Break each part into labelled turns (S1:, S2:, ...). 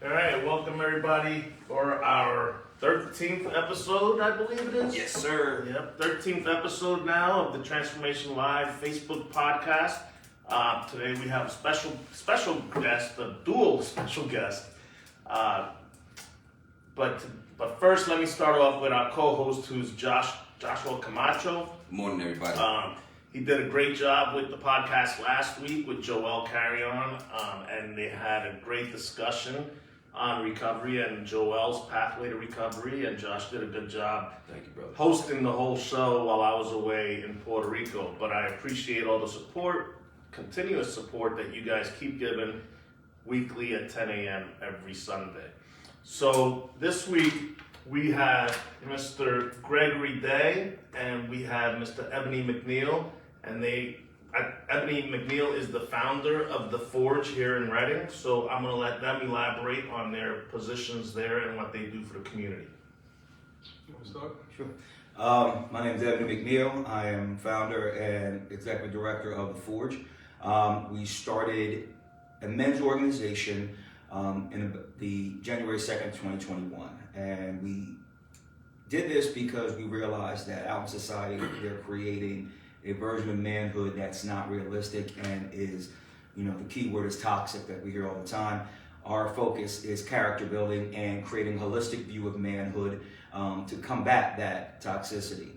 S1: All right, welcome everybody for our 13th episode, I believe it is.
S2: Yes, sir.
S1: Yep, 13th episode now of the Transformation Live Facebook podcast. Today we have a special guest, a dual special guest. But first, let me start off with our co-host, who's Joshua Camacho.
S2: Good morning, everybody.
S1: He did a great job with the podcast last week with Joel Carrion, and they had a great discussion on recovery and Joel's pathway to recovery, and Josh did a good job
S2: Thank you, brother.
S1: hosting the whole show while I was away in Puerto Rico. But I appreciate all the support, continuous support that you guys keep giving weekly at 10 a.m. every Sunday. So this week we have Mr. Gregory Day and we have Mr. Ebony McNeil, and Ebony McNeil is the founder of The Forge here in Reading, so I'm going to let them elaborate on their positions there and what they do for the community.
S3: You want to start?
S4: Sure. My name is Ebony McNeil. I am founder and executive director of The Forge. We started a men's organization in the January 2nd, 2021. And we did this because we realized that out in society, they're creating a version of manhood that's not realistic and is, the key word is toxic that we hear all the time. Our focus is character building and creating a holistic view of manhood to combat that toxicity.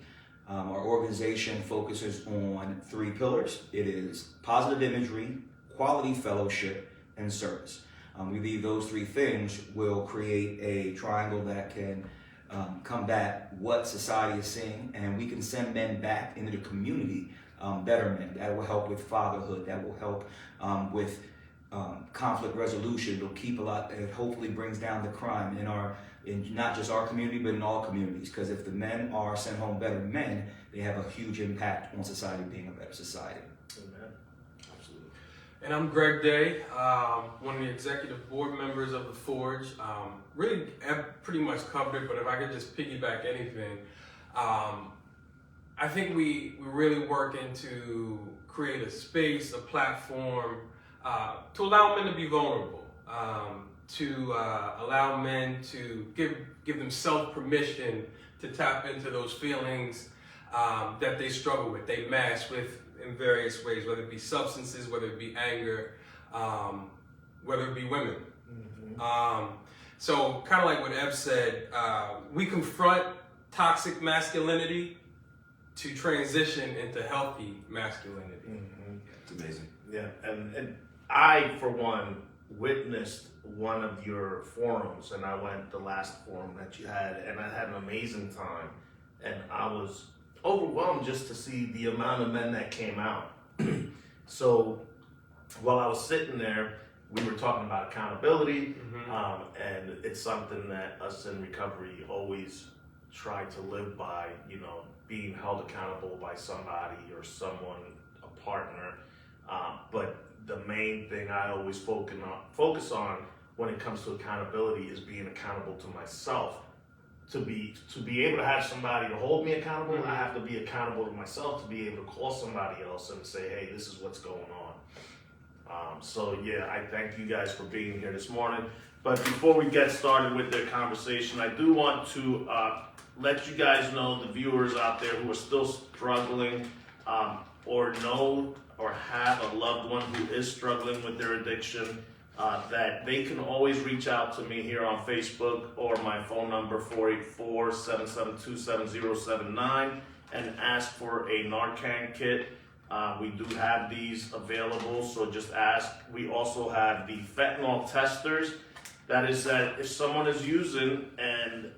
S4: Our organization focuses on 3 pillars. It is positive imagery, quality fellowship, and service. We believe those 3 things will create a triangle that can combat what society is seeing, and we can send men back into the community, better men. That will help with fatherhood. That will help with conflict resolution. It'll keep a lot. It hopefully brings down the crime in not just our community, but in all communities. Because if the men are sent home better men, they have a huge impact on society being a better society.
S1: Amen.
S2: Absolutely.
S3: And I'm Greg Day, one of the executive board members of The Forge. Really have pretty much covered it, but if I could just piggyback anything, I think we really working to create a space, a platform to allow men to be vulnerable, to allow men to give themselves permission to tap into those feelings that they struggle with, they mask with in various ways, whether it be substances, whether it be anger, whether it be women.
S1: Mm-hmm.
S3: So kind of like what Ev said, we confront toxic masculinity to transition into healthy masculinity.
S1: Mm-hmm.
S2: It's amazing.
S1: Yeah, and I, for one, witnessed one of your forums, and I went the last forum that you had, and I had an amazing time, and I was overwhelmed just to see the amount of men that came out. So while I was sitting there, we were talking about accountability, and it's something that us in recovery always try to live by, being held accountable by somebody or someone, a partner. But the main thing I always focus on when it comes to accountability is being accountable to myself. To be able to have somebody to hold me accountable, I have to be accountable to myself to be able to call somebody else and say, hey, this is what's going on. So yeah, I thank you guys for being here this morning. But before we get started with the conversation, I do want to let you guys know, the viewers out there who are still struggling or know or have a loved one who is struggling with their addiction, that they can always reach out to me here on Facebook or my phone number 484-772-7079 and ask for a Narcan kit. We do have these available, so just ask. We also have the fentanyl testers. That is that if someone is using and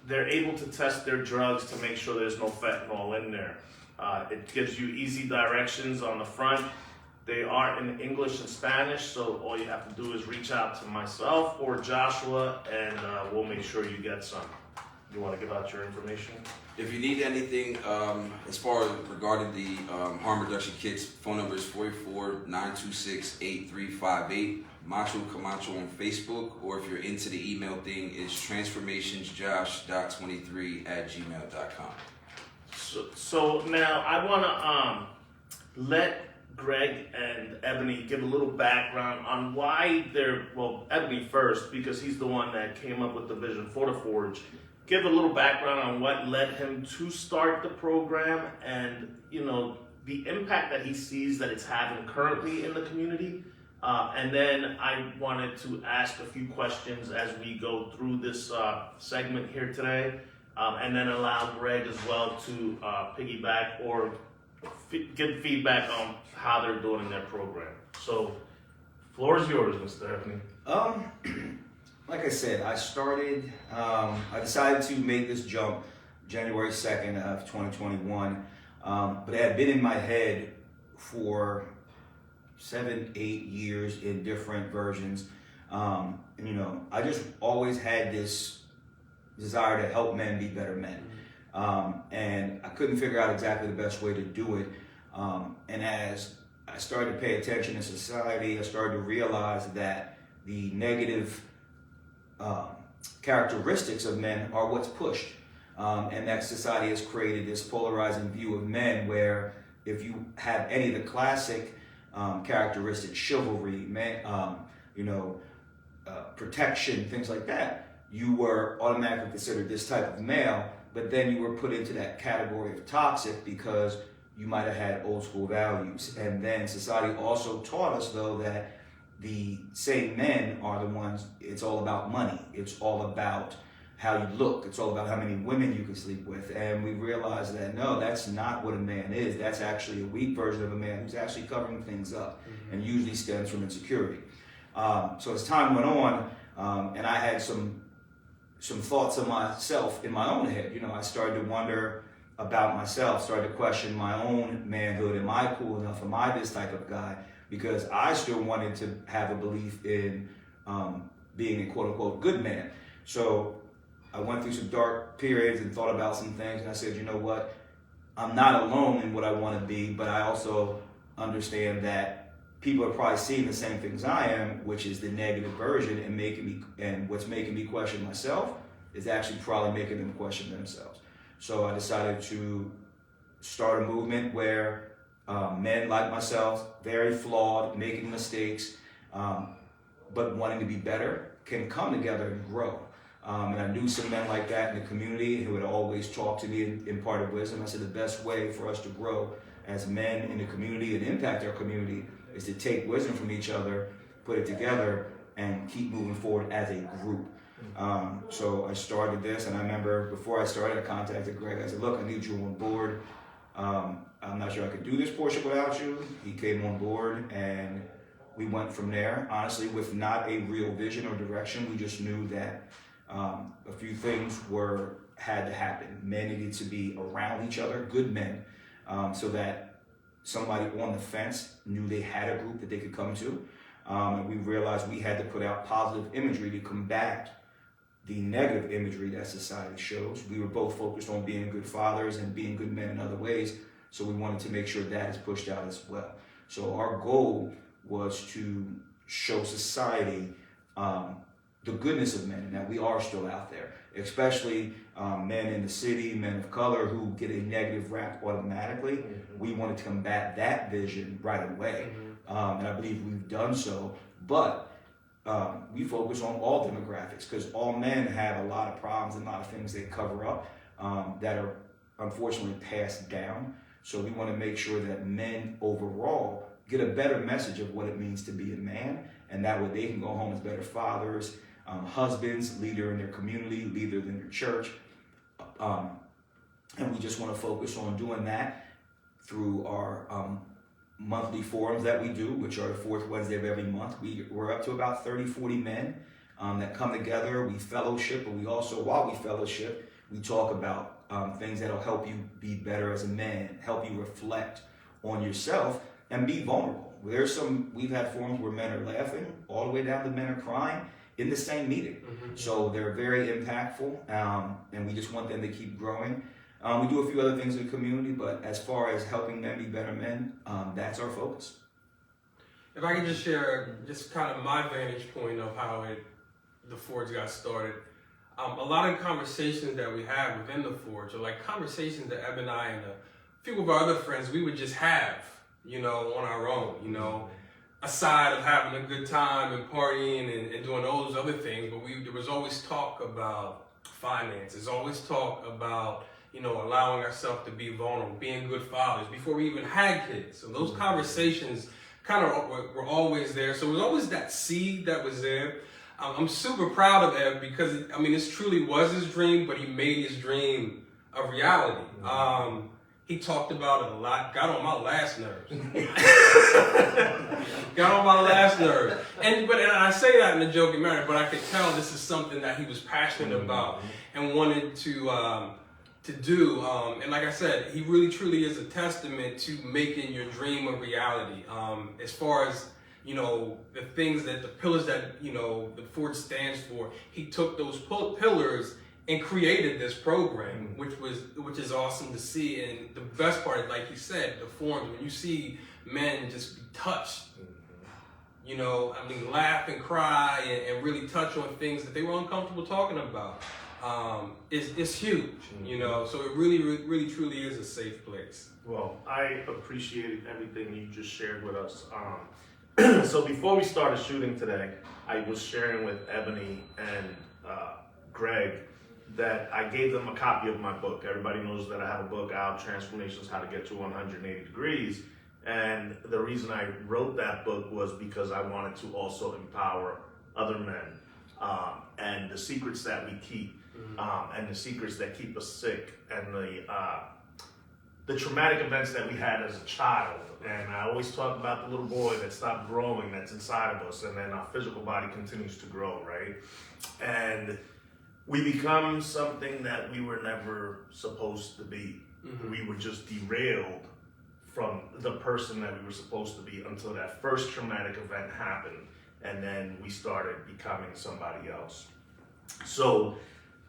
S1: they're able to test their drugs to make sure there's no fentanyl in there. It gives you easy directions on the front. They are in English and Spanish, so all you have to do is reach out to myself or Joshua, and we'll make sure you get some. You want to give out your information?
S2: If you need anything as far as regarding the harm reduction kits, phone number is 484-926-8358. Macho Camacho on Facebook, or if you're into the email thing, it's transformationsjosh.23@gmail.com.
S1: So now I want to let Greg and Ebony give a little background on why Ebony first, because he's the one that came up with the vision for the Forge. Give a little background on what led him to start the program and, the impact that he sees that it's having currently in the community. And then I wanted to ask a few questions as we go through this segment here today, and then allow Greg as well to piggyback or give feedback on how they're doing in their program. So, floor is yours, Mr. Ebony.
S4: Like I said, I decided to make this jump January 2nd of 2021, but it had been in my head for 7-8 years in different versions. I just always had this desire to help men be better men. And I couldn't figure out exactly the best way to do it. And as I started to pay attention in society, I started to realize that the negative characteristics of men are what's pushed. And that society has created this polarizing view of men where if you have any of the classic characteristics, chivalry, protection, things like that, you were automatically considered this type of male, but then you were put into that category of toxic because you might have had old school values. And then society also taught us, though, that the same men are the ones, it's all about money. It's all about how you look. It's all about how many women you can sleep with. And we realized that, no, that's not what a man is. That's actually a weak version of a man who's actually covering things up, and usually stems from insecurity. So as time went on, and I had some thoughts of myself in my own head, I started to wonder about myself, started to question my own manhood. Am I cool enough? Am I this type of guy? Because I still wanted to have a belief in being a quote unquote good man. So I went through some dark periods and thought about some things, and I said, you know what? I'm not alone in what I want to be, but I also understand that people are probably seeing the same things I am, which is the negative version, and what's making me question myself is actually probably making them question themselves. So I decided to start a movement where men like myself, very flawed, making mistakes, but wanting to be better, can come together and grow. And I knew some men like that in the community who would always talk to me and impart wisdom. I said the best way for us to grow as men in the community and impact our community is to take wisdom from each other, put it together, and keep moving forward as a group. So I started this, and I remember before I started, I contacted Greg. I said, look, I need you on board. I'm not sure I could do this portion without you. He came on board, and we went from there, honestly, with not a real vision or direction. We just knew that a few things had to happen. Men needed to be around each other, good men, so that somebody on the fence knew they had a group that they could come to. And we realized we had to put out positive imagery to combat the negative imagery that society shows. We were both focused on being good fathers and being good men in other ways, so we wanted to make sure that is pushed out as well. So our goal was to show society the goodness of men, and that we are still out there, especially men in the city, men of color who get a negative rap automatically. We wanted to combat that vision right away, and I believe we've done so. But we focus on all demographics because all men have a lot of problems and a lot of things they cover up that are unfortunately passed down. So we want to make sure that men overall get a better message of what it means to be a man, and that way they can go home as better fathers, husbands, leader in their community, leader in their church. And we just want to focus on doing that through our monthly forums that we do, which are the fourth Wednesday of every month. We're up to about 30-40 men that come together. We fellowship, but we also, while we fellowship, we talk about things that'll help you be better as a man, help you reflect on yourself and be vulnerable. We've had forums where men are laughing all the way down to men are crying in the same meeting. So they're very impactful, and we just want them to keep growing. We do a few other things in the community, but as far as helping men be better men, that's our focus.
S3: If I could just share just kind of my vantage point of how the Forge got started. A lot of conversations that we have within the Forge are like conversations that Eb and I and a few of our other friends, we would just have, on our own, aside of having a good time and partying and doing all those other things. But there was always talk about finances, always talk about, allowing ourselves to be vulnerable, being good fathers before we even had kids. So those conversations kind of were always there. So it was always that seed that was there. I'm super proud of Ev because, this truly was his dream, but he made his dream a reality. He talked about it a lot, got on my last nerves. And I say that in a joking manner, but I could tell this is something that he was passionate about and wanted to do. And like I said, he really truly is a testament to making your dream a reality. As far as, the things the pillars that, the Forge stands for, he took those pillars and created this program, which is awesome to see. And the best part, like you said, the forums, when you see men just be touched, laugh and cry and really touch on things that they were uncomfortable talking about. It's huge, so it really, really, truly is a safe place.
S1: Well, I appreciated everything you just shared with us. So before we started shooting today, I was sharing with Ebony and Greg that I gave them a copy of my book. Everybody knows that I have a book out, Transformations, How to Get to 180 Degrees. And the reason I wrote that book was because I wanted to also empower other men and the secrets that we keep and the secrets that keep us sick and the traumatic events that we had as a child. And I always talk about the little boy that stopped growing that's inside of us, and then our physical body continues to grow, right? And we become something that we were never supposed to be. We were just derailed from the person that we were supposed to be until that first traumatic event happened, and then we started becoming somebody else. So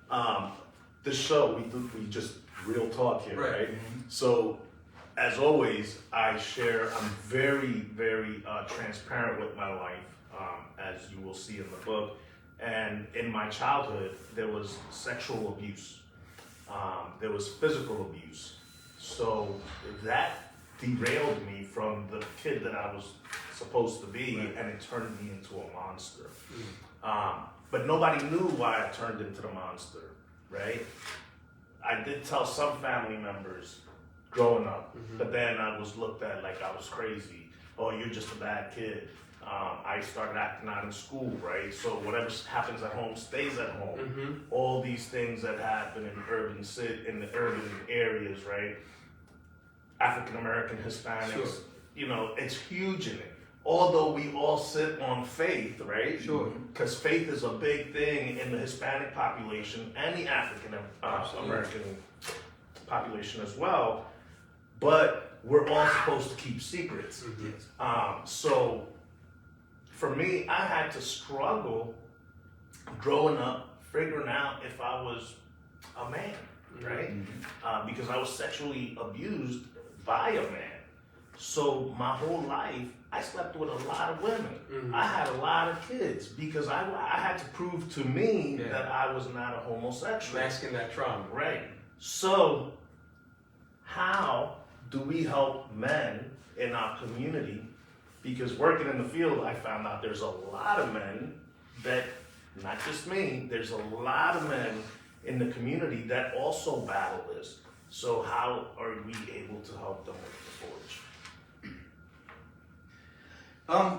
S1: the show, we just real talk here, right? So as always, I'm very, very transparent with my life, as you will see in the book. And in my childhood, there was sexual abuse. There was physical abuse. So that derailed me from the kid that I was supposed to be, and it turned me into a monster. But nobody knew why I turned into the monster, right? I did tell some family members growing up, but then I was looked at like I was crazy. Oh, you're just a bad kid. I started acting out in school, right? So whatever happens at home stays at home. All these things that happen in the urban areas, right? African American, Hispanics, it's huge in it. Although we all sit on faith, right?
S3: Sure.
S1: Because faith is a big thing in the Hispanic population and the African American population as well. But we're all supposed to keep secrets. So for me, I had to struggle growing up, figuring out if I was a man, right? Because I was sexually abused by a man. So my whole life, I slept with a lot of women. I had a lot of kids because I had to prove to me that I was not a homosexual.
S3: Masking that trauma.
S1: Right. So how do we help men in our community? Because working in the field, I found out there's a lot of men that, not just me, there's a lot of men in the community that also battle this. So how are we able to help them with the Forge?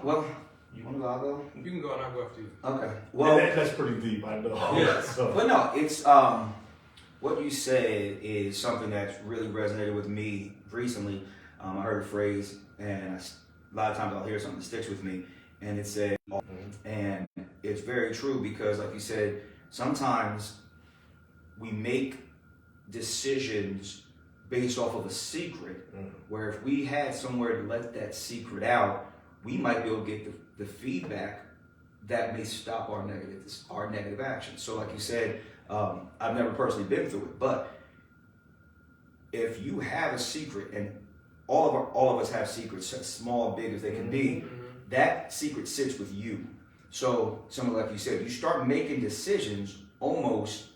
S4: Well, you want to go? I'll go.
S3: You can go and I'll go after you.
S4: Okay. Well,
S1: that's pretty deep, I know.
S3: Yeah.
S1: So.
S4: but no, it's what you said is something that's really resonated with me recently. I heard a phrase, and a lot of times I'll hear something that sticks with me, and it said, and it's very true because, like you said, sometimes we make decisions based off of a secret, where if we had somewhere to let that secret out, we might be able to get the feedback that may stop our negative action. So like you said, I've never personally been through it, but if you have a secret, and all of us have secrets, as small, big as they can be, that secret sits with you. So something like you said, you start making decisions almost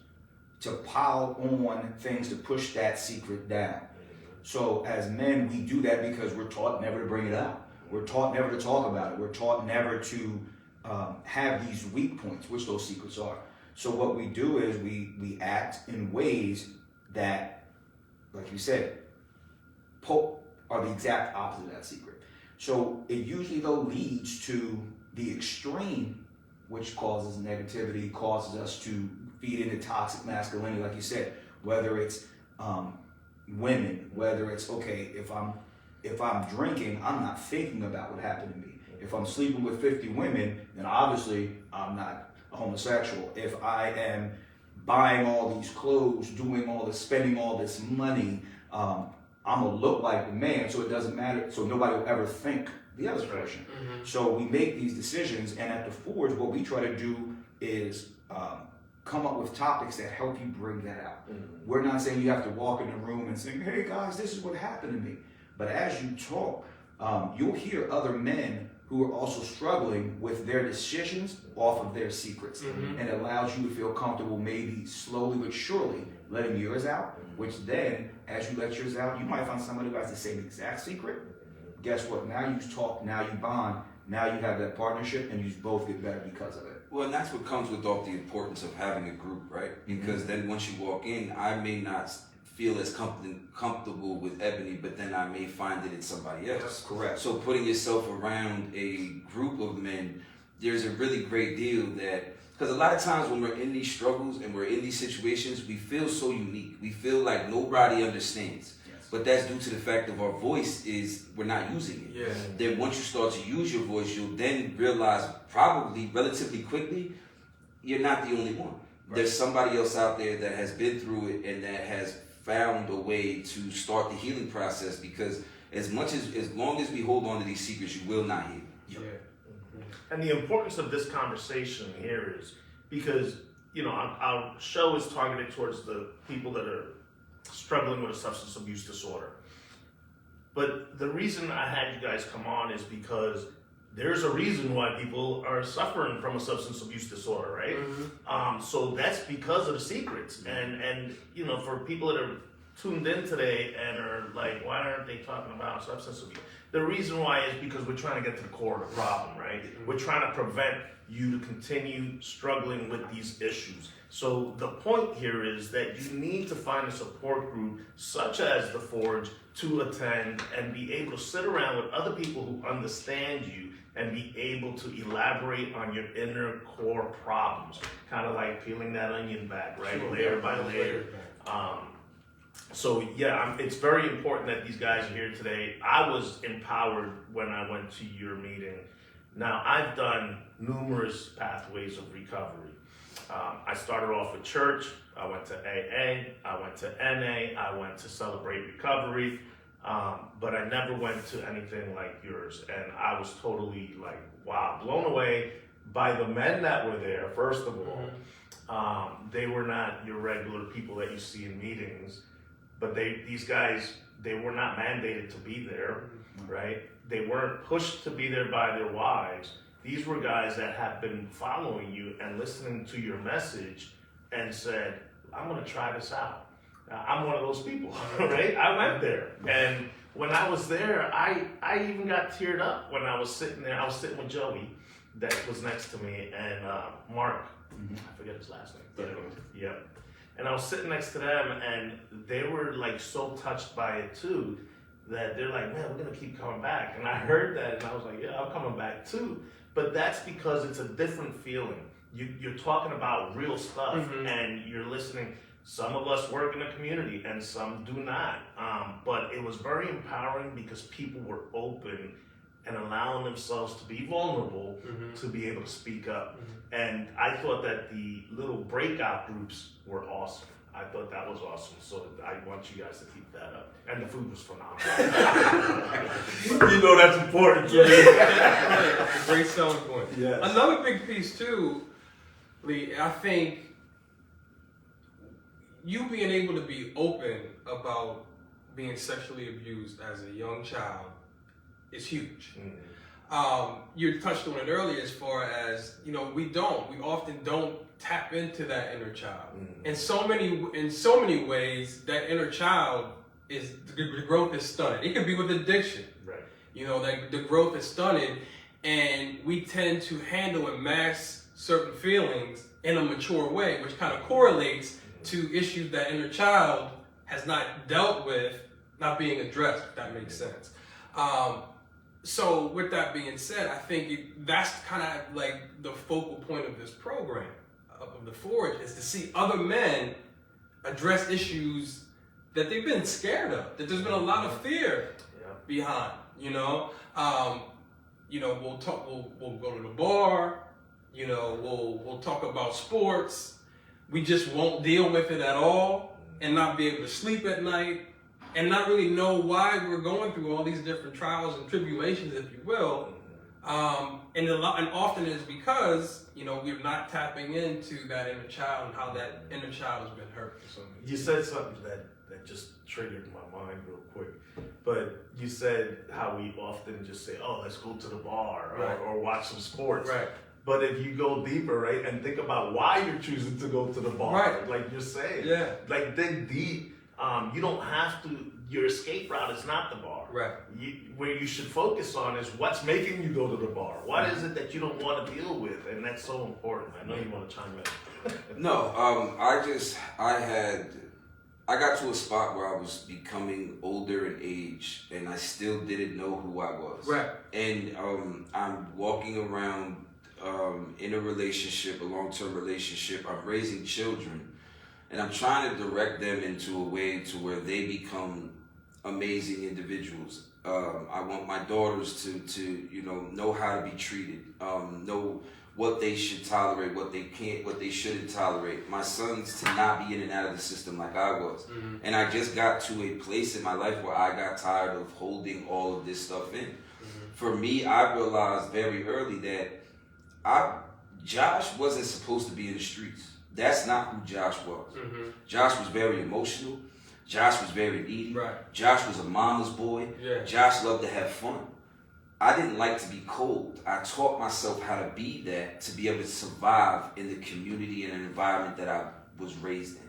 S4: to pile on things to push that secret down. So as men, we do that because we're taught never to bring it out. We're taught never to talk about it. We're taught never to have these weak points, which those secrets are. So what we do is we act in ways that, like you said, are the exact opposite of that secret. So it usually though leads to the extreme, which causes negativity, causes us to feed into toxic masculinity, like you said, whether it's women, whether it's, okay, if I'm drinking, I'm not thinking about what happened to me. If I'm sleeping with 50 women, then obviously I'm not a homosexual. If I am buying all these clothes, doing all this, spending all this money, I'm gonna look like the man, so it doesn't matter, so nobody will ever think the other person. So we make these decisions, and at the Forge, what we try to do is come up with topics that help you bring that out. We're not saying you have to walk in the room and say, hey guys, this is what happened to me. But as you talk, you'll hear other men who are also struggling with their decisions off of their secrets. And it allows you to feel comfortable, maybe slowly but surely letting yours out, which then, as you let yours out, you might find somebody who has the same exact secret. Guess what? Now you talk, now you bond, now you have that partnership, and you both get better because of it.
S2: Well, and that's what comes with all the importance of having a group, right? Because then once you walk in, I may not feel as comfortable with Ebony, but then I may find it in somebody else.
S4: That's correct.
S2: So putting yourself around a group of men, there's a really great deal that, because a lot of times when we're in these struggles and we're in these situations, we feel so unique. We feel like nobody understands. But that's due to the fact of our voice is we're not using it. Then once you start to use your voice, you'll then realize probably relatively quickly, you're not the only one. Right. There's somebody else out there that has been through it and that has found a way to start the healing process, because as long as we hold on to these secrets, you will not heal.
S1: And the importance of this conversation here is because, our show is targeted towards the people that are struggling with a substance abuse disorder. But the reason I had you guys come on is because there's a reason why people are suffering from a substance abuse disorder, right? So that's because of the secrets. And for people that are tuned in today and are like, why aren't they talking about substance abuse? The reason why is because we're trying to get to the core of the problem, right? We're trying to prevent you to continue struggling with these issues. So the point here is that you need to find a support group such as the Forge to attend and be able to sit around with other people who understand you and be able to elaborate on your inner core problems, kind of like peeling that onion back, right? Sure. Layer by layer. It's very important that these guys are here today. I was empowered when I went to your meeting. Now, I've done numerous pathways of recovery. I started off with church, I went to AA, I went to NA, I went to Celebrate Recovery, but I never went to anything like yours. And I was totally blown away by the men that were there, first of all. They were not your regular people that you see in meetings, but these guys, they were not mandated to be there, right? They weren't pushed to be there by their wives. These were guys that have been following you and listening to your message and said, I'm going to try this out. I'm one of those people, right? I went there. And when I was there, I even got teared up when I was sitting there. I was sitting with Joey that was next to me and Mark, I forget his last name. Yeah. And I was sitting next to them and they were so touched by it too, that they're like, man, we're going to keep coming back. And I heard that and I was like, yeah, I'm coming back too. But that's because it's a different feeling. You're talking about real stuff and you're listening. Some of us work in the community and some do not. But it was very empowering because people were open and allowing themselves to be vulnerable to be able to speak up. And I thought that the little breakout groups were awesome. I thought that was awesome. So I want you guys to keep that up. And the food was phenomenal. That's important to me.
S3: Great selling point. Yes. Another big piece too, Lee, I think you being able to be open about being sexually abused as a young child is huge. You touched on it earlier as far as, we often don't tap into that inner child. In so many ways, that inner child the growth is stunted. It could be with addiction.
S1: Right.
S3: You know, that the growth is stunted, and we tend to handle and mask certain feelings in a mature way, which kind of correlates to issues that inner child has not dealt with, not being addressed, if that makes sense. So with that being said, I think that's kind of like the focal point of this program, of the Forge, is to see other men address issues that they've been scared of, that there's been a lot of fear behind, you know? We'll talk, we'll go to the bar, you know, we'll talk about sports. We just won't deal with it at all and not be able to sleep at night and not really know why we're going through all these different trials and tribulations, if you will. And often it's because, you know, we're not tapping into that inner child and how that inner child has been hurt for some reason.
S1: You said something that just triggered my mind real quick. But you said how we often just say, oh, let's go to the bar or watch some sports.
S3: Right.
S1: But if you go deeper, right, and think about why you're choosing to go to the bar,
S3: right,
S1: like you're saying, like dig deep. You don't have to. Your escape route is not the bar.
S3: Right.
S1: Where you should focus on is what's making you go to the bar. What is it that you don't want to deal with, and that's so important. I know you want to chime in.
S2: No, I got to a spot where I was becoming older in age, and I still didn't know who I was.
S3: Right.
S2: And I'm walking around in a relationship, a long-term relationship. I'm raising children, and I'm trying to direct them into a way to where they become amazing individuals. I want my daughters to know how to be treated, know what they should tolerate, what they can't, what they shouldn't tolerate. My sons to not be in and out of the system like I was. Mm-hmm. And I just got to a place in my life where I got tired of holding all of this stuff in. Mm-hmm. For me, I realized very early that Josh wasn't supposed to be in the streets. That's not who Josh was. Mm-hmm. Josh was very emotional. Josh was very needy.
S3: Right.
S2: Josh was a mama's boy. Yeah. Josh loved to have fun. I didn't like to be cold. I taught myself how to be that, to be able to survive in the community and an environment that I was raised in.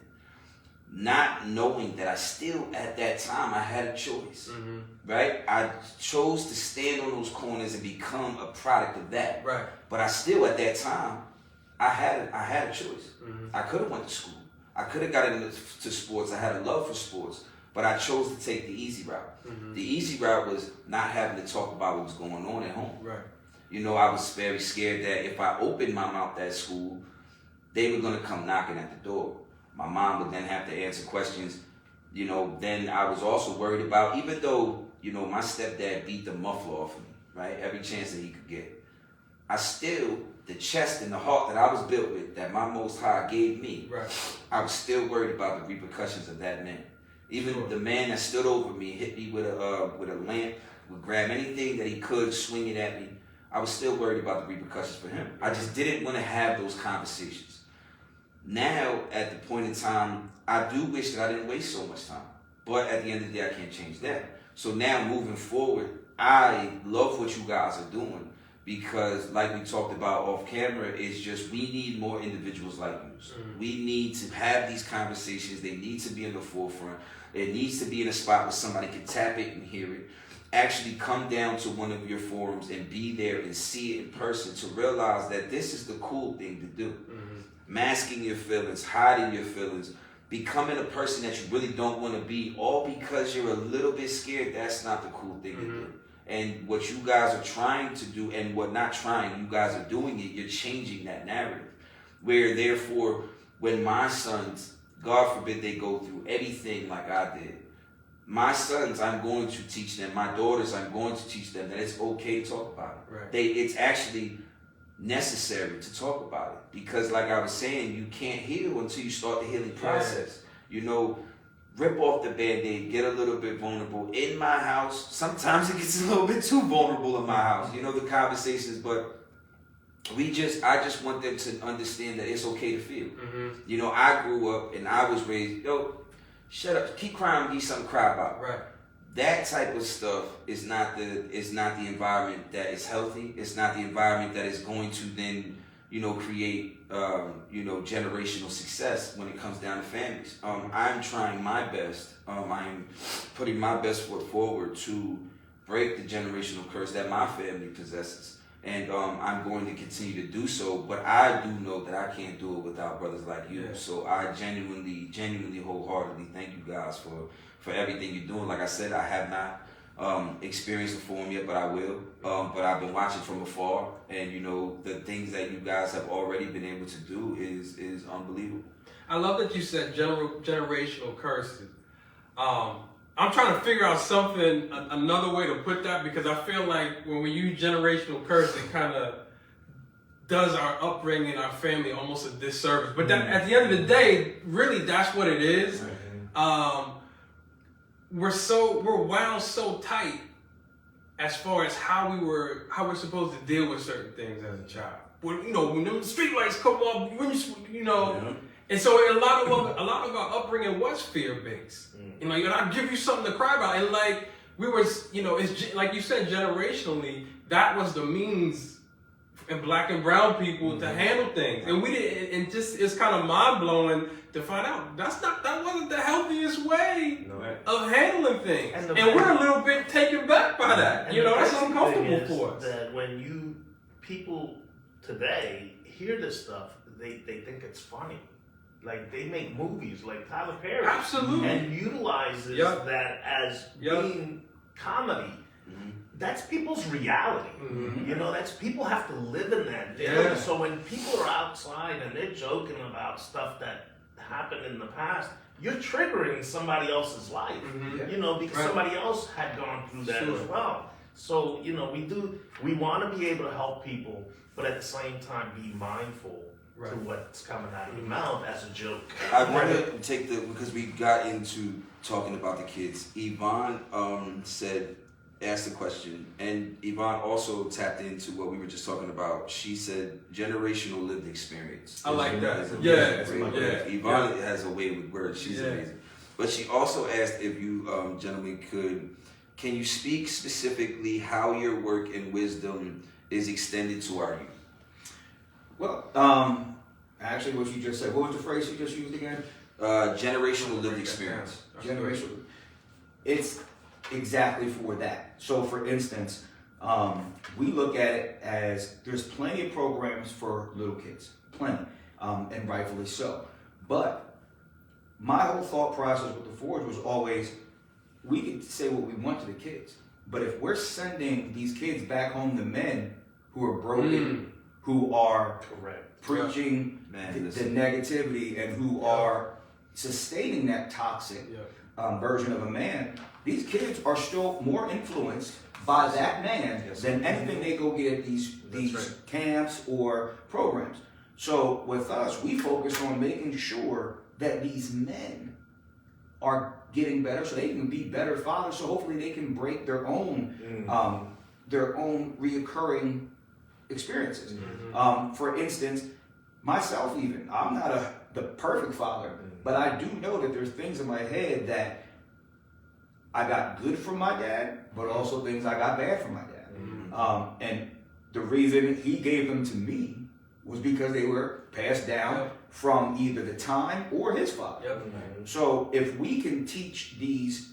S2: Not knowing that I still, at that time, I had a choice, mm-hmm. right? I chose to stand on those corners and become a product of that.
S3: Right.
S2: But I still, at that time, I had a choice. Mm-hmm. I could have went to school. I could have got into sports. I had a love for sports. But I chose to take the easy route. Mm-hmm. The easy route was not having to talk about what was going on at home.
S3: Right.
S2: You know, I was very scared that if I opened my mouth at school, they were going to come knocking at the door. My mom would then have to answer questions. You know, then I was also worried about, even though, you know, my stepdad beat the muffler off of me, right? Every chance that he could get. I still, the chest and the heart that I was built with, that my Most High gave me, right. I was still worried about the repercussions of that man. Even the man that stood over me, hit me with a lamp, would grab anything that he could, swing it at me. I was still worried about the repercussions for him. I just didn't want to have those conversations. Now, at the point in time, I do wish that I didn't waste so much time. But at the end of the day, I can't change that. So now, moving forward, I love what you guys are doing. Because, like we talked about off camera, it's just we need more individuals like you. Mm-hmm. We need to have these conversations. They need to be in the forefront. It needs to be in a spot where somebody can tap it and hear it. Actually come down to one of your forums and be there and see it in person to realize that this is the cool thing to do. Mm-hmm. Masking your feelings, hiding your feelings, becoming a person that you really don't want to be, all because you're a little bit scared. That's not the cool thing to do. And what you guys are trying to do, and what not trying, you guys are doing it, you're changing that narrative. Where therefore, when my sons, God forbid they go through anything like I did, my sons, I'm going to teach them, my daughters, I'm going to teach them that it's okay to talk about it. Right. It's actually necessary to talk about it. Because like I was saying, you can't heal until you start the healing process. Yeah. You know, rip off the Band-Aid, get a little bit vulnerable. In my house, sometimes it gets a little bit too vulnerable in my house, you know, the conversations, but I just want them to understand that it's okay to feel. Mm-hmm. You know, I grew up and I was raised, shut up, keep crying, be something to cry about. Right. That type of stuff is not the environment that is healthy. It's not the environment that is going to then, create, generational success when it comes down to families. I'm trying my best. I'm putting my best foot forward to break the generational curse that my family possesses. And I'm going to continue to do so, but I do know that I can't do it without brothers like you.
S3: Yeah.
S2: So I genuinely, wholeheartedly thank you guys for everything you're doing. Like I said, I have not experienced the forum yet, but I will. But I've been watching from afar, and the things that you guys have already been able to do is unbelievable.
S3: I love that you said generational curses. I'm trying to figure out another way to put that, because I feel like when we use generational curse, it kind of does our upbringing, our family almost a disservice. But at the end of the day, really, that's what it is. We're wound so tight as far as how we're supposed to deal with certain things as a child. When the street lights come on, and so a lot of our upbringing was fear based. I'll give you something to cry about, and we were, it's like you said, generationally, that was the means in Black and brown people to handle things, and we didn't. And just it's kind of mind blowing to find out that wasn't the healthiest way of handling things, and we're a little bit taken back by that. That's uncomfortable for us.
S1: That when people today hear this stuff, they think it's funny. Like, they make movies like Tyler Perry.
S3: Absolutely.
S1: And utilizes that as being comedy. That's people's reality. That's people have to live in that.
S3: Yeah.
S1: So when people are outside and they're joking about stuff that happened in the past, you're triggering somebody else's life. Because somebody else had gone through that as well. So, we want to be able to help people, but at the same time be mindful to what's coming out of your mouth as a joke.
S2: I want to take because we got into talking about the kids. Yvonne asked the question, and Yvonne also tapped into what we were just talking about. She said generational lived experience.
S3: I like that.
S2: Yvonne has a way with words. She's amazing. But she also asked if you gentlemen can you speak specifically how your work and wisdom is extended to our youth?
S4: Well, actually, what you just said. What was the phrase you just used again?
S2: Generational lived experience.
S4: Generational. It's exactly for that. So, for instance, we look at it as there's plenty of programs for little kids, plenty, and rightfully so. But my whole thought process with the Forge was always, we could say what we want to the kids, but if we're sending these kids back home to men who are broken, who are preaching the negativity, and who are sustaining that toxic version of a man, these kids are still more influenced by that man than anything they go get at these camps or programs. So with us, we focus on making sure that these men are getting better so they can be better fathers, so hopefully they can break their own reoccurring experiences. For instance, myself even, I'm not the perfect father, but I do know that there's things in my head that I got good from my dad, but also things I got bad from my dad. And the reason he gave them to me was because they were passed down from either the time or his father. So if we can teach these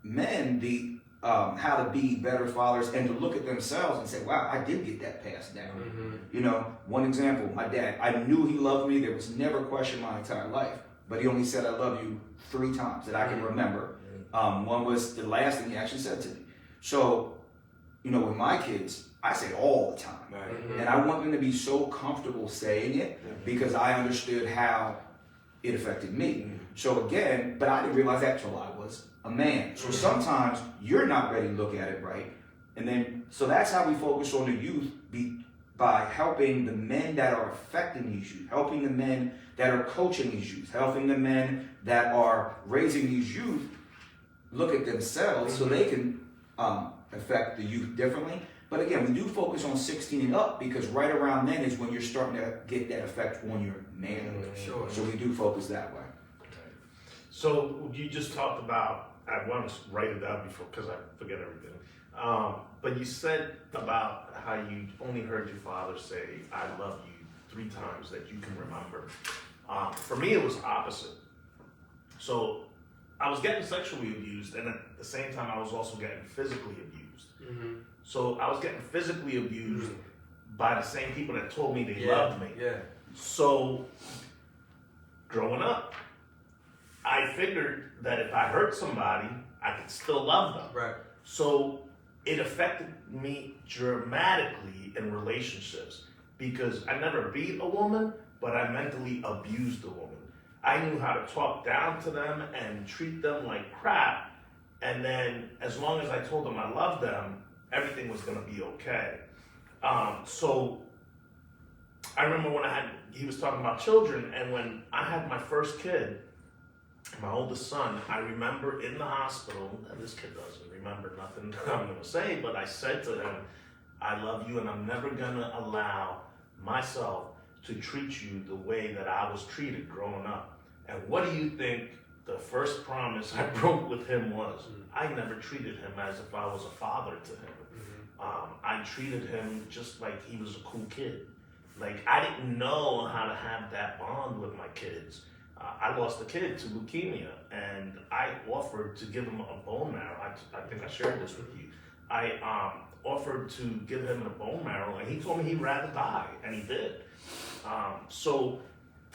S4: men how to be better fathers and to look at themselves and say, wow, I did get that passed down. One example, my dad, I knew he loved me. There was never a question my entire life, but he only said I love you 3 times that I can remember. One was the last thing he actually said to me. So, with my kids, I say it all the time. And I want them to be so comfortable saying it because I understood how it affected me. So again, but I didn't realize that till I was a man. So sometimes you're not ready to look at it right. And then, so that's how we focus on the youth by helping the men that are affecting these youth, helping the men that are coaching these youth, helping the men that are raising these youth look at themselves so they can affect the youth differently. But again, we do focus on 16 and up because right around then is when you're starting to get that effect on your manhood.
S3: Sure.
S4: So we do focus that way.
S1: So you just talked about, I want to write it down before because I forget everything. But you said about how you only heard your father say, I love you 3 times that you can remember. For me, it was opposite. So I was getting sexually abused, and at the same time, I was also getting physically abused.
S3: Mm-hmm.
S1: So I was getting physically abused by the same people that told me they
S3: Yeah.
S1: loved me.
S3: Yeah.
S1: So growing up, I figured that if I hurt somebody, I could still love them.
S3: Right.
S1: So it affected me dramatically in relationships because I never beat a woman, but I mentally abused a woman. I knew how to talk down to them and treat them like crap. And then as long as I told them I loved them, everything was gonna be okay. So I remember when he was talking about children, and when I had my first kid, my oldest son, I remember in the hospital, and this kid doesn't remember nothing I'm gonna say, but I said to him, I love you and I'm never gonna allow myself to treat you the way that I was treated growing up. And what do you think the first promise I broke with him was? I never treated him as if I was a father to him. I treated him just like he was a cool kid. Like, I didn't know how to have that bond with my kids. I lost a kid to leukemia, and I offered to give him a bone marrow. I think I shared this with you. I offered to give him a bone marrow, and he told me he'd rather die, and he did. So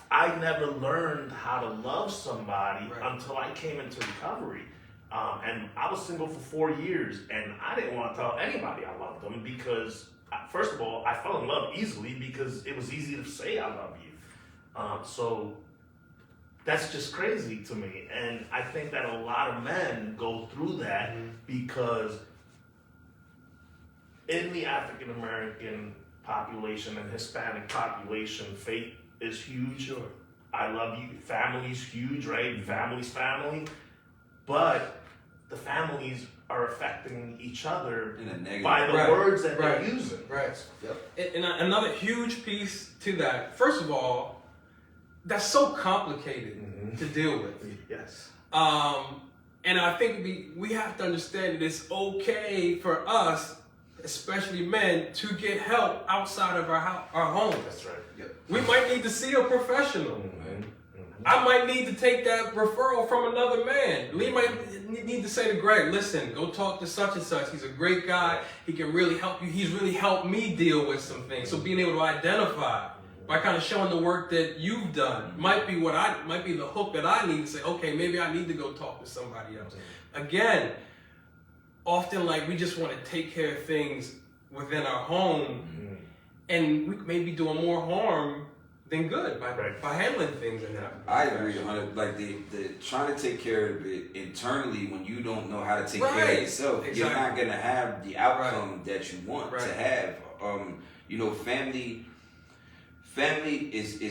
S1: I never learned how to love somebody until I came into recovery. And I was single for 4 years, and I didn't want to tell anybody I loved them because, first of all, I fell in love easily because it was easy to say I love you. So that's just crazy to me. And I think that a lot of men go through that because in the African American population and Hispanic population, faith is huge.
S3: Sure.
S1: I love you. Family's huge, right? Family's family. But the families are affecting each other
S2: In a negative
S1: by the words that they're using.
S3: Right.
S2: Yep.
S3: And another huge piece to that, first of all, that's so complicated to deal with.
S1: Yes.
S3: And I think we have to understand that it's okay for us, especially men, to get help outside of our home.
S1: That's right.
S2: Yep.
S3: We might need to see a professional. I might need to take that referral from another man. Lee might need to say to Greg, listen, go talk to such and such. He's a great guy. He can really help you. He's really helped me deal with some things. So being able to identify by kind of showing the work that you've done might be the hook that I need to say, okay, maybe I need to go talk to somebody else. Again, often like we just want to take care of things within our home and we may be doing more harm than good by handling things in that.
S2: I agree, 100. Like the trying to take care of it internally when you don't know how to take care of yourself, you're not gonna have the outcome that you want to have. You know, family is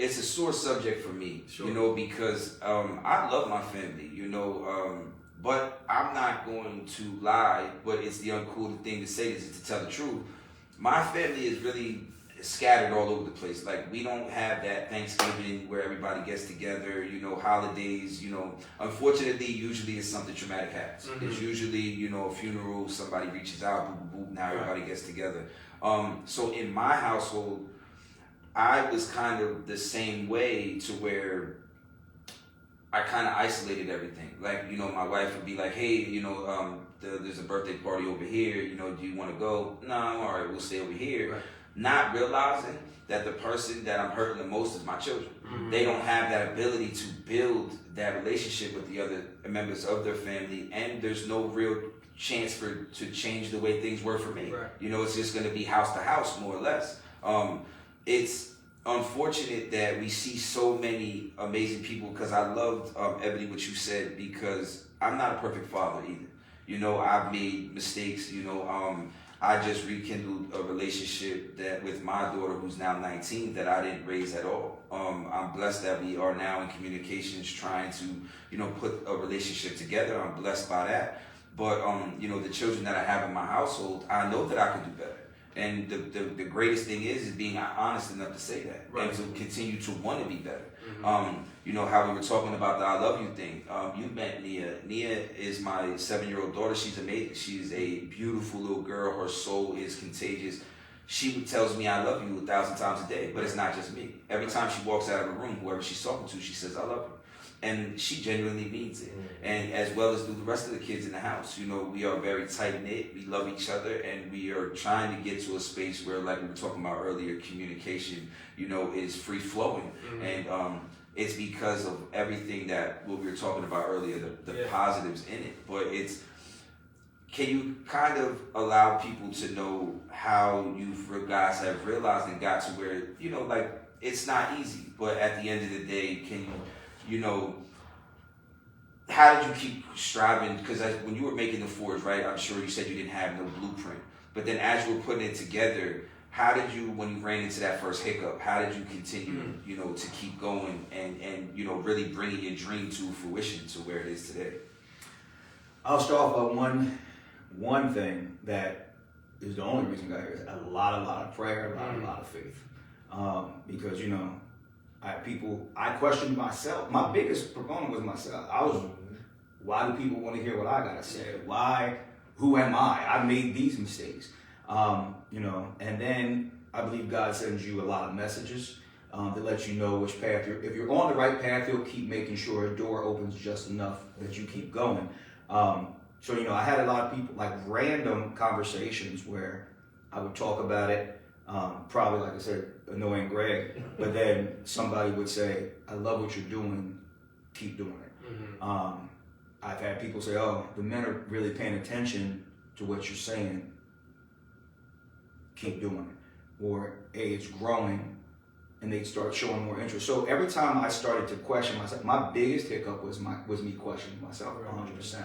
S2: a sore subject for me.
S3: Sure.
S2: You know, because I love my family. You know, but I'm not going to lie. But it's the uncool thing to say is to tell the truth. My family is really scattered all over the place. Like, we don't have that Thanksgiving where everybody gets together, you know, holidays, you know. Unfortunately, usually it's something traumatic happens. It's usually, you know, a funeral, somebody reaches out, boop, boop, boop, now everybody gets together. So in my household, I was kind of the same way to where I kind of isolated everything. Like, you know, my wife would be like, hey, you know, there's a birthday party over here, you know, do you want to go? No, I'm all right, we'll stay over here.
S3: Right.
S2: Not realizing that the person that I'm hurting the most is my children. They don't have that ability to build that relationship with the other members of their family, and there's no real chance to change the way things were for me.
S3: Right.
S2: You know, it's just going to be house to house, more or less. It's unfortunate that we see so many amazing people, because I loved, Ebony, what you said, because I'm not a perfect father either. You know, I've made mistakes, you know, I just rekindled a relationship that with my daughter, who's now 19, that I didn't raise at all. I'm blessed that we are now in communications trying to, you know, put a relationship together. I'm blessed by that. But, you know, the children that I have in my household, I know that I can do better. And the greatest thing is being honest enough to say that, and to continue to want to be better. You know, how we were talking about the I love you thing. You met Nia. Nia is my 7-year-old daughter. She's amazing. She's a beautiful little girl. Her soul is contagious. she tells me I love you 1,000 times a day, but it's not just me. Every time she walks out of a room, whoever she's talking to, she says I love you. And she genuinely means it. And as well as do the rest of the kids in the house. You know, we are very tight-knit, we love each other, and we are trying to get to a space where, like we were talking about earlier, communication, you know, is free-flowing. And it's because of everything that what we were talking about earlier, the positives in it. But it's, can you kind of allow people to know how you guys have realized and got to where, you know, like, it's not easy, but at the end of the day, can you know, how did you keep striving? Because when you were making the Forge, right, I'm sure you said you didn't have no blueprint. But then as you were putting it together, how did you, when you ran into that first hiccup, how did you continue, you know, to keep going and you know, really bringing your dream to fruition to where it is today?
S4: I'll start off with one thing that is the only reason I got here is a lot of prayer, a lot of faith. Because, you know, I questioned myself. My biggest proponent was myself. Why do people want to hear what I gotta say? Who am I? I made these mistakes. You know, and then I believe God sends you a lot of messages that let you know which path if you're on the right path, He'll keep making sure a door opens just enough that you keep going. So, you know, I had a lot of people, like random conversations where I would talk about it, probably, like I said, annoying Greg, but then somebody would say, I love what you're doing, keep doing it. I've had people say, oh, the men are really paying attention to what you're saying, keep doing it. Or, hey, it's growing, and they start showing more interest. So every time I started to question myself, my biggest hiccup was me questioning myself 100%.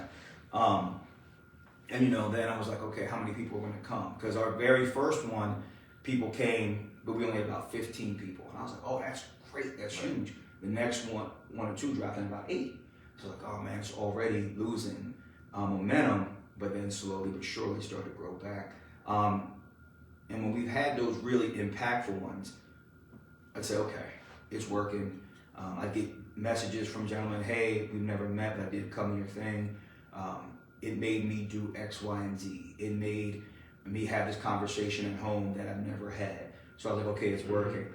S4: And you know, then I was like, okay, how many people are going to come? Because our very first one, people came, but we only had about 15 people. And I was like, oh, that's great, that's huge. The next one or two dropped in about 8. So like, oh man, it's already losing momentum, but then slowly but surely started to grow back. And when we've had those really impactful ones, I'd say, okay, it's working. I get messages from gentlemen, hey, we've never met, but I did come to your thing. It made me do X, Y, and Z. It made me have this conversation at home that I've never had. So I was like, okay, it's working.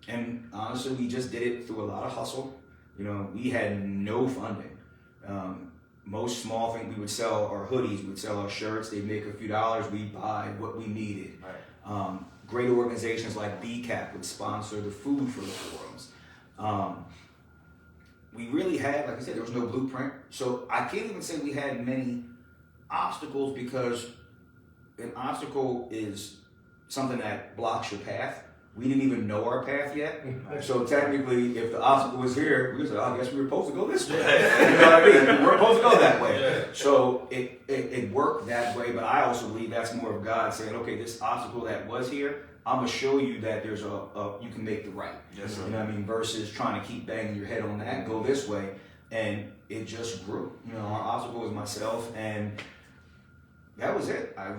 S4: And honestly, we just did it through a lot of hustle. You know, we had no funding. Most small things, we would sell our hoodies, we would sell our shirts, they'd make a few dollars, we'd buy what we needed. Right. Great organizations like BCAP would sponsor the food for the forums. We really had, like I said, there was no blueprint. So I can't even say we had many obstacles, because an obstacle is something that blocks your path. We didn't even know our path yet. So technically, if the obstacle was here, we would say, oh, I guess we were supposed to go this way. You know what I mean? We we're supposed to go that way. So it worked that way, but I also believe that's more of God saying, okay, this obstacle that was here, I'm gonna show you that there's you can make the right.
S2: Yes,
S4: you know what I mean? Versus trying to keep banging your head on that, go this way, and it just grew. You know, our obstacle was myself, and that was it. I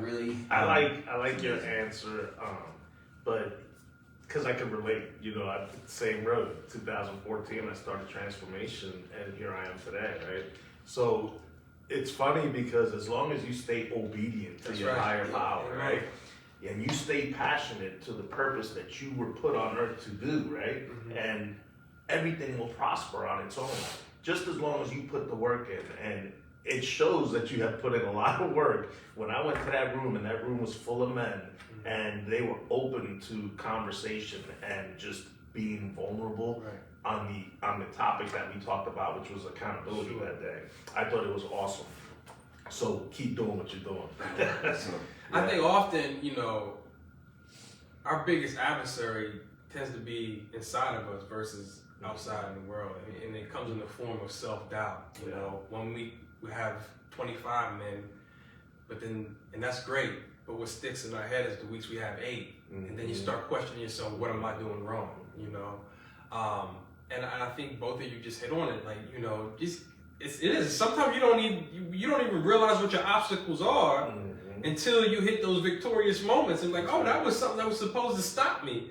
S1: like your answer, but because I can relate. You know, I took the same road. 2014, I started transformation, and here I am today. Right. So it's funny because as long as you stay obedient to your higher power, right? And you stay passionate to the purpose that you were put on earth to do, right? And everything will prosper on its own. Just as long as you put the work in. And it shows that you have put in a lot of work. When I went to that room, and that room was full of men, and they were open to conversation and just being vulnerable on the topic that we talked about, which was accountability that day. I thought it was awesome. So keep doing what you're doing.
S3: I think often, you know, our biggest adversary tends to be inside of us versus outside in the world. And it comes in the form of self-doubt. You know, 1 week we have 25 men, but then, and that's great, but what sticks in our head is the weeks we have 8. And then you start questioning yourself, what am I doing wrong? You know? And I think both of you just hit on it. Like, you know, just, it is. Sometimes you don't even realize what your obstacles are until you hit those victorious moments and like, oh, that was something that was supposed to stop me.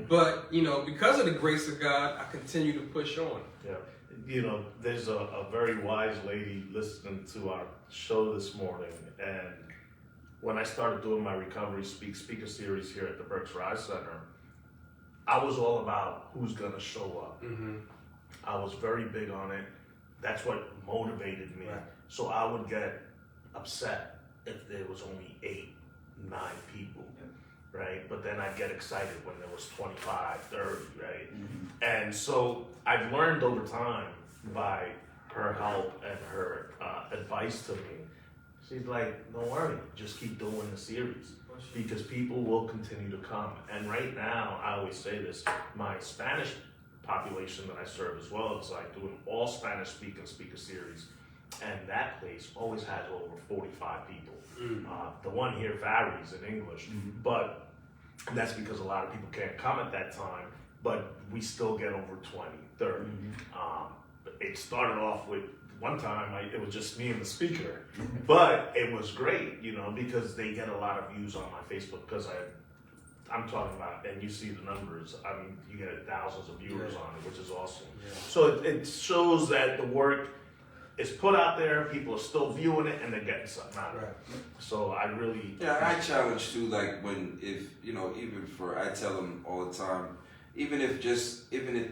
S3: But, you know, because of the grace of God, I continue to push on.
S1: Yeah. You know, there's a very wise lady listening to our show this morning, and when I started doing my recovery speaker series here at the Berks Rise Center, I was all about who's gonna show up.
S3: Mm-hmm.
S1: I was very big on it. That's what motivated me.
S3: Right.
S1: So I would get upset if there was only 8, 9 people, right? But then I'd get excited when there was 25, 30, right? And so I've learned over time by her help and her advice to me. She's like, don't worry, just keep doing the series because people will continue to come. And right now, I always say this, my Spanish population that I serve as well, it's like doing all Spanish speaker series. And that place always has over 45 people. The one here varies in English, but that's because a lot of people can't come at that time, but we still get over 20, 30. It started off with one time, it was just me and the speaker, but it was great, you know, because they get a lot of views on my Facebook because I'm talking about, and you see the numbers, I mean, you get thousands of viewers on it, which is awesome. So it shows that the work is put out there, people are still viewing it, and they're getting something out of it. So I really...
S2: Yeah, I challenge too, like I tell them all the time, even if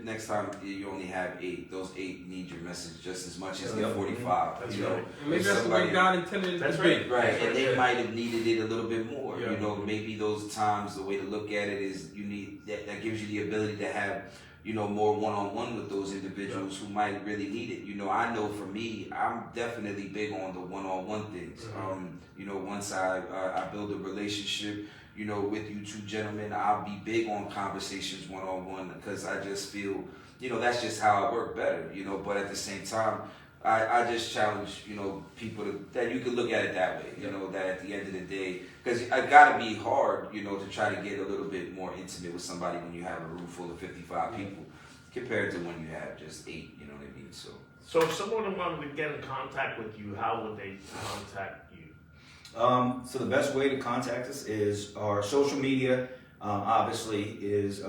S2: next time you only have 8, those 8 need your message just as much as the 45.
S1: That's
S2: you know,
S1: right.
S3: And maybe that's the way God intended it to be.
S2: Right, and they might have needed it a little bit more. You know, maybe those times, the way to look at it is you need that gives you the ability to have, you know, more one-on-one with those individuals who might really need it. You know, I know for me, I'm definitely big on the one-on-one things. You know, once I build a relationship, you know, with you two gentlemen, I'll be big on conversations one-on-one because I just feel, you know, that's just how I work better, you know, but at the same time, I just challenge, you know, people that you can look at it that way, you know, that at the end of the day, because I gotta be hard, you know, to try to get a little bit more intimate with somebody when you have a room full of 55 people compared to when you have just 8, you know what I mean?
S1: So if someone wanted to get in contact with you, how would they contact you?
S4: So the best way to contact us is our social media. Obviously, is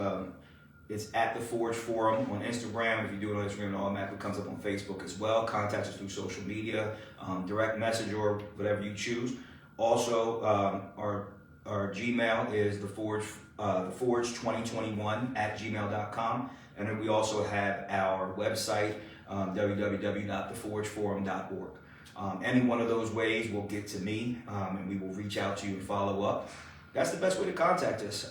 S4: it's at the Forge Forum on Instagram. If you do it on Instagram, it automatically comes up on Facebook as well. Contact us through social media, direct message or whatever you choose. Also, our Gmail is the Forge 2021 at gmail.com, and then we also have our website www.theforgeforum.org. Any one of those ways will get to me, and we will reach out to you and follow up. That's the best way to contact us.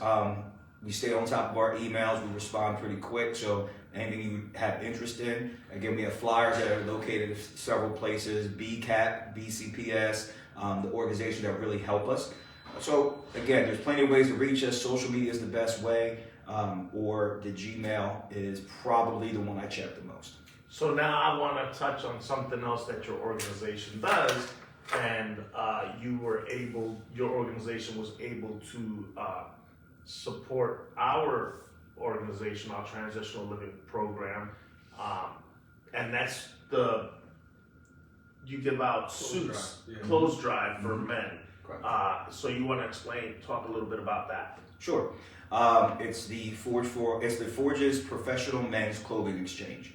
S4: We stay on top of our emails. We respond pretty quick, so anything you have interest in. Again, we have flyers that are located in several places, BCAP, BCPS, the organizations that really help us. So again, there's plenty of ways to reach us. Social media is the best way, or the Gmail is probably the one I check the most.
S1: So now I want to touch on something else that your organization does, and your organization was able to support our organization, our transitional living program, and that's you give out clothes drive for men. So you want to talk a little bit about that?
S4: Sure. It's the Forge's Professional Men's Clothing Exchange.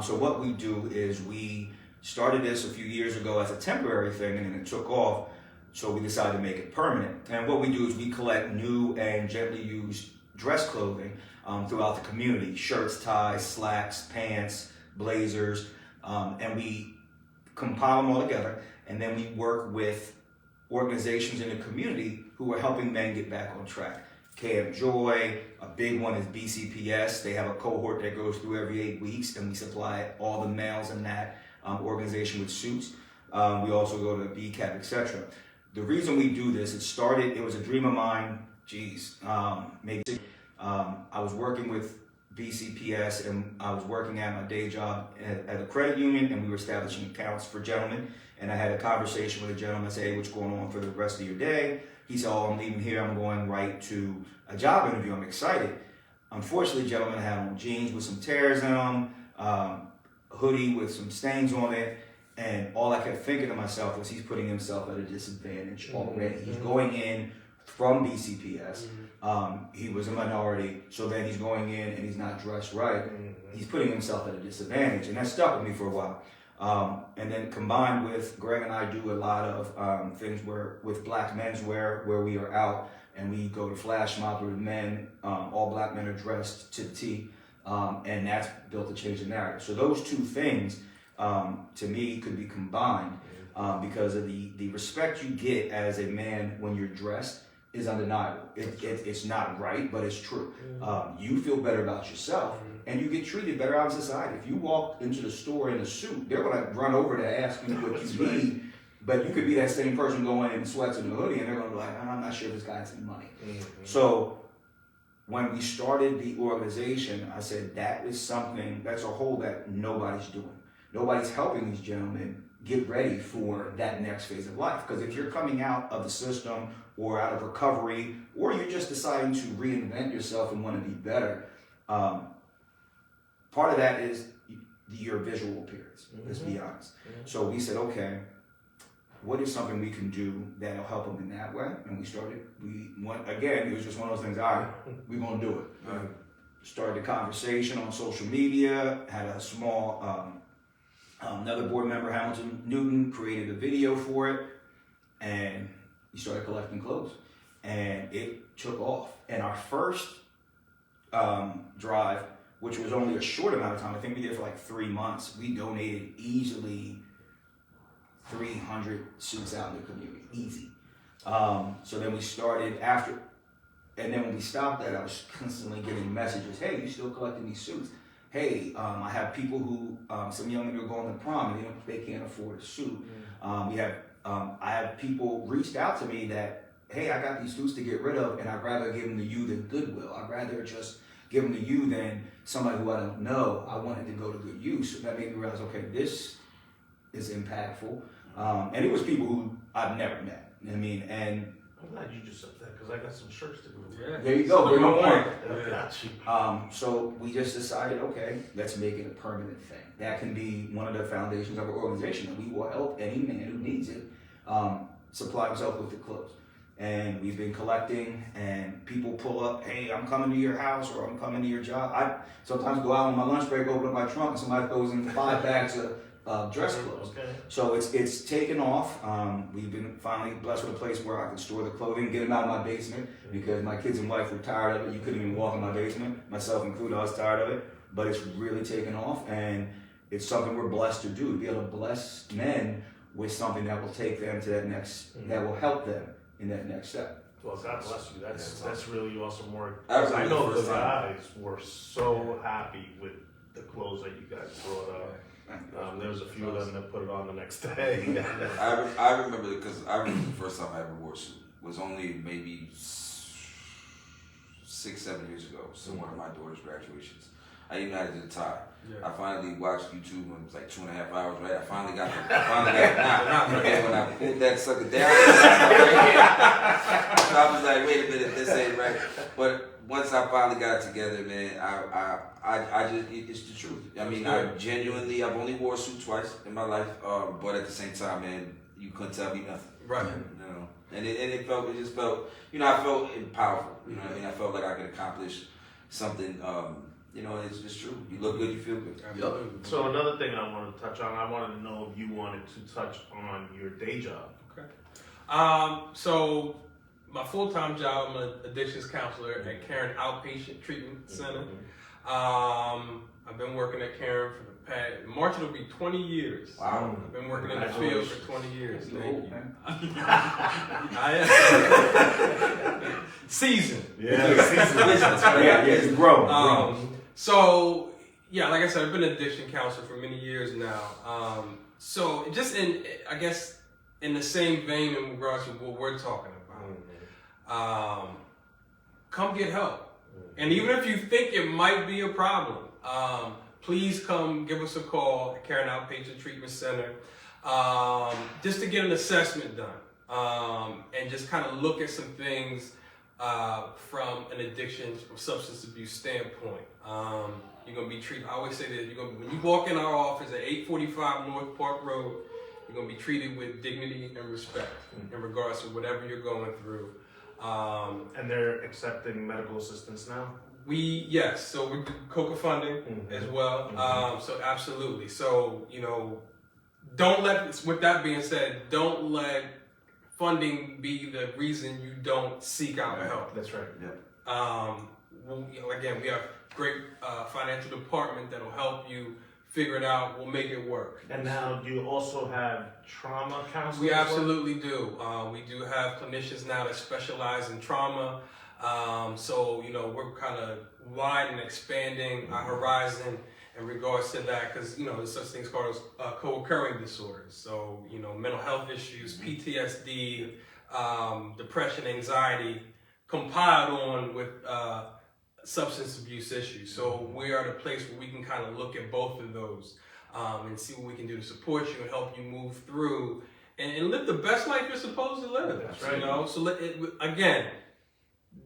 S4: So what we do is we started this a few years ago as a temporary thing, and then it took off, so we decided to make it permanent. And what we do is we collect new and gently used dress clothing throughout the community: shirts, ties, slacks, pants, blazers, and we compile them all together, and then we work with organizations in the community who are helping men get back on track. Camp Joy, a big one is BCPS. They have a cohort that goes through every 8 weeks, and we supply all the males in that organization with suits. We also go to BCAP, etc. The reason we do this, it was a dream of mine, I was working with BCPS, and I was working at my day job at a credit union, and we were establishing accounts for gentlemen. And I had a conversation with a gentleman. I said, "Hey, what's going on for the rest of your day?" He said, "Oh, I'm leaving here. I'm going right to a job interview. I'm excited." Unfortunately, the gentleman had on jeans with some tears in them, a hoodie with some stains on it, and all I kept thinking to myself was he's putting himself at a disadvantage already. He's going in from BCPS. He was a minority, so then he's going in and he's not dressed right. He's putting himself at a disadvantage, and that stuck with me for a while. And then combined with Greg and I do a lot of things with Black Menswear, where we are out and we go to flash mob with men. All Black men are dressed to the T, and that's built to change the narrative. So those two things, to me, could be combined because of the respect you get as a man when you're dressed is undeniable. It's not right, but it's true. You feel better about yourself, and you get treated better out in society. If you walk into the store in a suit, they're gonna run over to ask you what you need. But you could be that same person going in sweats and a hoodie, and they're gonna be like, I'm not sure if this guy has any money. So when we started the organization, I said that's a hole that nobody's doing. Nobody's helping these gentlemen get ready for that next phase of life. Because if you're coming out of the system or out of recovery, or you're just deciding to reinvent yourself and want to be better, part of that is your visual appearance, let's be honest. So we said, okay, what is something we can do that'll help them in that way? And it was just one of those things, all right, we're going to do it. Started a conversation on social media, had a small, another board member, Hamilton Newton, created a video for it, and we started collecting clothes. And it took off. And our first drive, which was only a short amount of time, I think we did it for like 3 months, we donated easily 300 suits out in the community, easy. So then we started and then when we stopped that, I was constantly getting messages, hey, you still collecting these suits? Hey, I have people who, some young men are going to prom and they can't afford a suit. I have people reached out to me that, hey, I got these suits to get rid of and I'd rather give them to you than Goodwill. I'd rather just give them to you than somebody who I don't know. I wanted to go to good use. So that made me realize, okay, this is impactful. And it was people who I've never met. I mean, and
S1: I'm glad you just said that because I got some shirts to go with.
S3: Yeah.
S4: there you go. Bring them on.
S1: I got you.
S4: So we just decided, okay, let's make it a permanent thing. That can be one of the foundations of our organization, and we will help any man who needs it supply himself with the clothes. And we've been collecting, and people pull up, hey, I'm coming to your house, or I'm coming to your job. I sometimes go out on my lunch break, open up my trunk, and somebody throws in 5 bags of dress clothes.
S1: Okay.
S4: So it's taken off. We've been finally blessed with a place where I can store the clothing, get them out of my basement, because my kids and wife were tired of it. You couldn't even walk in my basement, myself included. I was tired of it, but it's really taken off, and it's something we're blessed to do, to be able to bless men with something that will take them to that next, that will help them in that next step.
S1: Well, God bless you. That's really awesome work.
S2: I remember
S1: I know
S2: the
S1: the
S2: first time.
S1: guys were so happy with the clothes that you guys brought up. There was a few of them that put it on the next day.
S2: I remember because I remember the first time I ever wore a suit was only maybe 6-7 years ago. So one of my daughter's graduations. I even had to do the tie.
S3: Yeah.
S2: I finally watched YouTube when it was like 2.5 hours, right? I finally got the knot. And when I pulled that sucker down, I was like, wait a minute, this ain't right. But once I finally got it together, man, I just, it's the truth. I mean, I've only wore a suit twice in my life, but at the same time, man, you couldn't tell me nothing.
S3: Right.
S2: You know, and it just felt, I felt powerful. You know what I mean? I felt like I could accomplish something. It's just true. You look good, you feel good.
S3: Absolutely.
S1: So another thing I wanted to touch on, I wanted to know if you wanted to touch on your day job.
S3: Okay. So my full-time job, I'm an addictions counselor at Cairn Outpatient Treatment Center. I've been working at Cairn for the past, March it'll be 20 years.
S2: Wow.
S3: I've been working in the field for 20 years. Thank you. I am seasoned.
S4: Yeah, it's growing.
S3: So, yeah, like I said, I've been an addiction counselor for many years now. So, just in the same vein in regards to what we're talking about, come get help. And even if you think it might be a problem, please come give us a call at Cairn Outpatient Treatment Center just to get an assessment done and just kind of look at some things from an addiction or substance abuse standpoint. You're going to be treated, I always say that when you walk in our office at 845 North Park Road, you're going to be treated with dignity and respect in regards to whatever you're going through.
S1: And they're accepting medical assistance now?
S3: So we do COCA funding as well. So absolutely. So, with that being said, don't let funding be the reason you don't seek out help.
S1: That's right.
S3: Again, we have great financial department that'll help you figure it out. We'll make it work.
S1: And now, do you also have trauma counseling?
S3: We absolutely do. We do have clinicians now that specialize in trauma. So, we're kind of wide and expanding our horizon in regards to that, because, there's such things called co-occurring disorders. So, mental health issues, PTSD, depression, anxiety, compiled on with substance abuse issues. So we are at a place where we can kind of look at both of those and see what we can do to support you and help you move through and live the best life you're supposed to live.
S1: That's right.
S3: So again,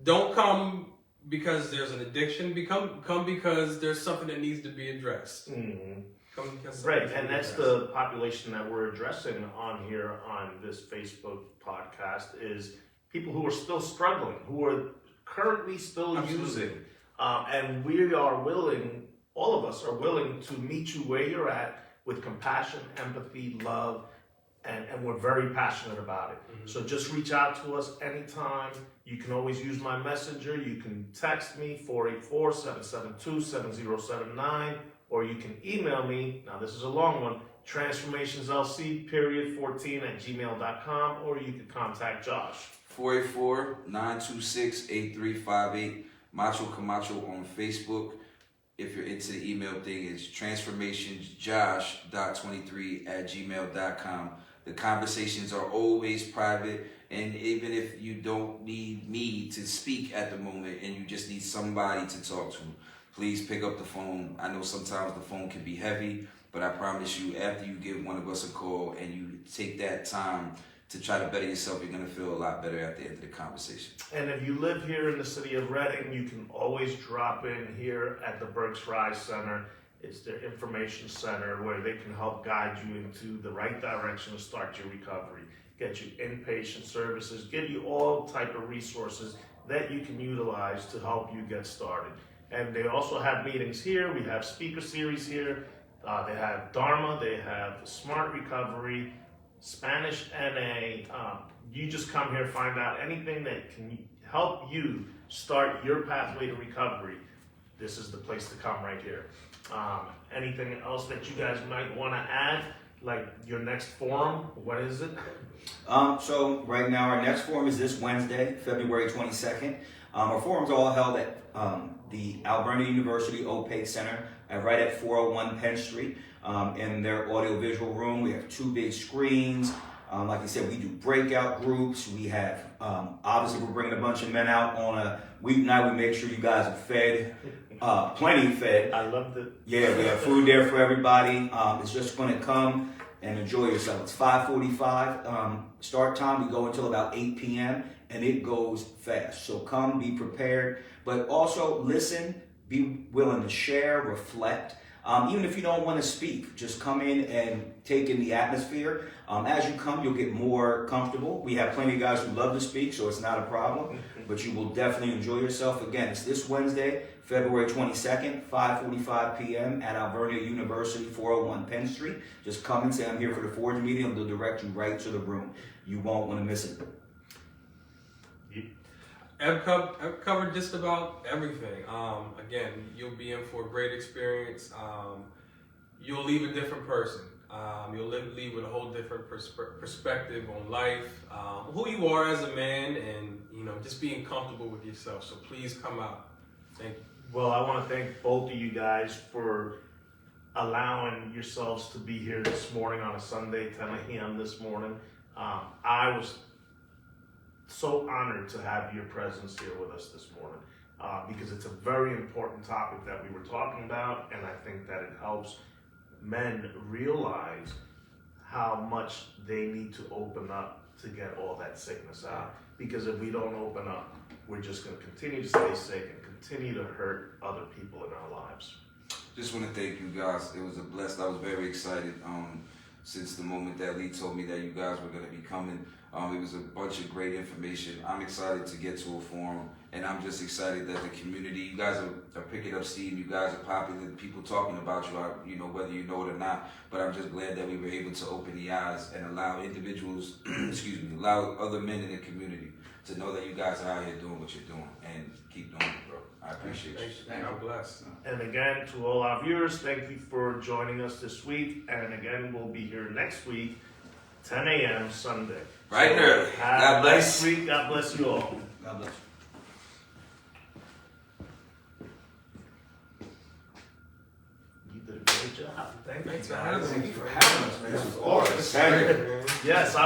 S3: don't come because there's an addiction. Come because there's something that needs to be addressed.
S1: Mm-hmm.
S3: Come because
S1: Right, and that's the population that we're addressing on here on this Facebook podcast is people who are still struggling, who are currently still using. And we are willing, all of us are willing to meet you where you're at with compassion, empathy, love, and we're very passionate about it.
S3: Mm-hmm.
S1: So just reach out to us anytime. You can always use my messenger. You can text me, 484-772-7079, or you can email me, now this is a long one, transformationslc.14@gmail.com, or you can contact Josh.
S2: 484-926-8358. Macho Camacho on Facebook. If you're into the email thing, it's transformationsjosh.23@gmail.com. The conversations are always private, and even if you don't need me to speak at the moment and you just need somebody to talk to, please pick up the phone. I know sometimes the phone can be heavy, but I promise you, after you give one of us a call and you take that time to try to better yourself, you're going to feel a lot better at the end of the conversation.
S1: And if you live here in the city of Reading, you can always drop in here at the Berks Rise Center. It's their information center where they can help guide you into the right direction to start your recovery, get you inpatient services, give you all type of resources that you can utilize to help you get started. And they also have meetings here. We have speaker series here. They have Dharma. They have Smart Recovery, Spanish NA. You just come here, find out anything that can help you start your pathway to recovery. This is the place to come right here. Anything else that you guys might want to add? Like your next forum, what is it?
S4: So right now our next forum is this Wednesday, February 22nd. Our forum's all held at the Alvernia University OPAID Center, right at 401 Penn Street. In their audiovisual room, we have 2 big screens. Like I said, we do breakout groups. We have, obviously we're bringing a bunch of men out on a weeknight. We make sure you guys are fed, plenty fed.
S1: I loved it.
S4: Yeah, we have food there for everybody. It's just going to come and enjoy yourself. It's 5:45 start time. We go until about 8 p.m. and it goes fast. So come, be prepared, but also listen, be willing to share, reflect. Even if you don't want to speak, just come in and take in the atmosphere. As you come, you'll get more comfortable. We have plenty of guys who love to speak, so it's not a problem, but you will definitely enjoy yourself. Again, it's this Wednesday, February 22nd, 5:45 p.m. at Alvernia University, 401 Penn Street. Just come and say, I'm here for the Forge meeting, and they'll direct you right to the room. You won't want to miss it.
S3: I've covered just about everything. Again, you'll be in for a great experience. You'll leave a different person. You'll leave with a whole different perspective on life, who you are as a man, and just being comfortable with yourself. So please come out. Thank you.
S1: Well, I want to thank both of you guys for allowing yourselves to be here this morning on a Sunday, 10 a.m. this morning. I was so honored to have your presence here with us this morning because it's a very important topic that we were talking about, and I think that it helps men realize how much they need to open up to get all that sickness out. Because if we don't open up, we're just going to continue to stay sick and continue to hurt other people in our lives.
S2: Just want to thank you guys. It was a blessed. I was very excited since the moment that Lee told me that you guys were going to be coming. It was a bunch of great information. I'm excited to get to a forum, and I'm just excited that the community, you guys are picking up steam. You guys are popular. People talking about you, whether you know it or not. But I'm just glad that we were able to open the eyes and allow individuals, allow other men in the community to know that you guys are out here doing what you're doing, and keep doing it, bro. I appreciate you.
S3: God bless.
S1: And again, to all our viewers, thank you for joining us this week. And again, we'll be here next week, 10 a.m. Sunday.
S2: Bright and early.
S1: Have
S2: God
S1: a
S2: bless.
S1: nice week. God bless you all.
S4: God bless you.
S1: You did a great job. Thank you.
S3: Thanks for having me.
S4: Thank you for having us, man. This was awesome.
S1: Yes,